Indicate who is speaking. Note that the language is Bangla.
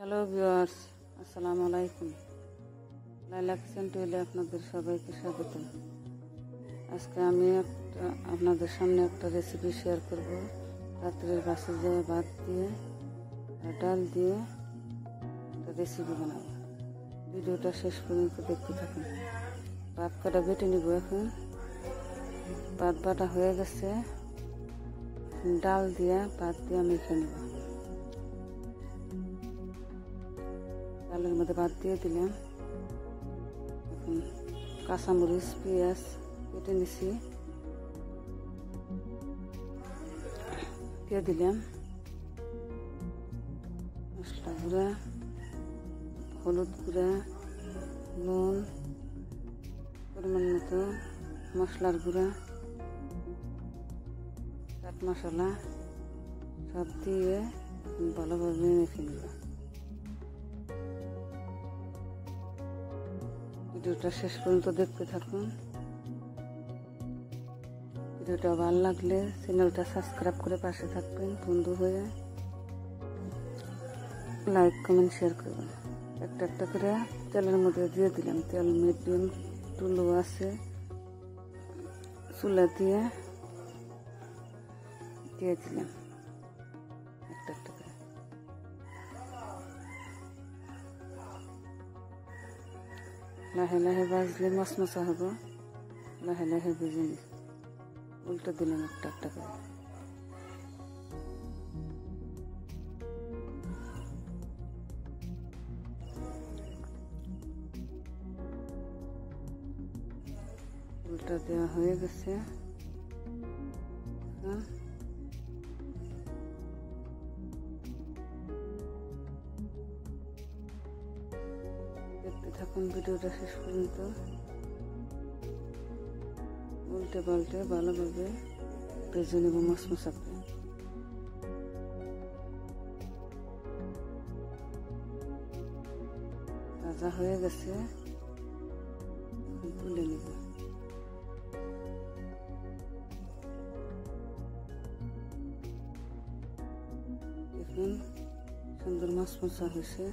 Speaker 1: হ্যালো ভিউয়ার্স, আসসালামু আলাইকুম। লাইলা কিচেন টুইলে আপনাদের সবাইকে স্বাগত। আজকে আমি আপনাদের সামনে একটা রেসিপি শেয়ার করব। রাত্রের বাসি যায় ভাত দিয়ে আর ডাল দিয়ে একটা রেসিপি বানাবো। ভিডিওটা শেষ পর্যন্ত দেখতে থাকুন। ভাত কাটা বেটে নিব। এখন ভাত বাটা হয়ে গেছে, ডাল দিয়ে ভাত দিয়ে মেখে নেব। ডালের মধ্যে ভাত দিয়ে দিলাম। এখন কাঁচামরিচ পেঁয়াজ কেটে নিছি দিয়ে দিলাম। মশলা গুঁড়া, হলুদ গুঁড়া, নুন, পরিমাণ মতো মশলার গুঁড়া, চাট মশলা সব দিয়ে ভালোভাবে মেখে নেব। ভিডিওটা শেষ পর্যন্ত দেখতে থাকুন। ভিডিওটা ভালো লাগলে চ্যানেলটা সাবস্ক্রাইব করে পাশে থাকবেন বন্ধু হয়ে। লাইক কমেন্ট শেয়ার করবেন। একটা একটা করে তেলের মধ্যে দিয়ে দিলাম। তেল মিডিয়াম টুলো আছে, চুলা দিয়ে দিলাম একটা একটা করে। লাহে লাহে ভাজলে মশমশা হবো, লাহে লাহে ভেজে নিই। উল্টো দিলাম একটা একটা করে। উল্টা দেওয়া হয়ে গেছে। দেখতে থাকুন ভিডিওটা শেষ পর্যন্ত। উল্টে পাল্টে ভালোভাবে ভেজে নেব মশমশা করে। ভাজা হয়ে গেছে, এখন তুলে নেব। দেখুন সুন্দর মশমশা হয়েছে।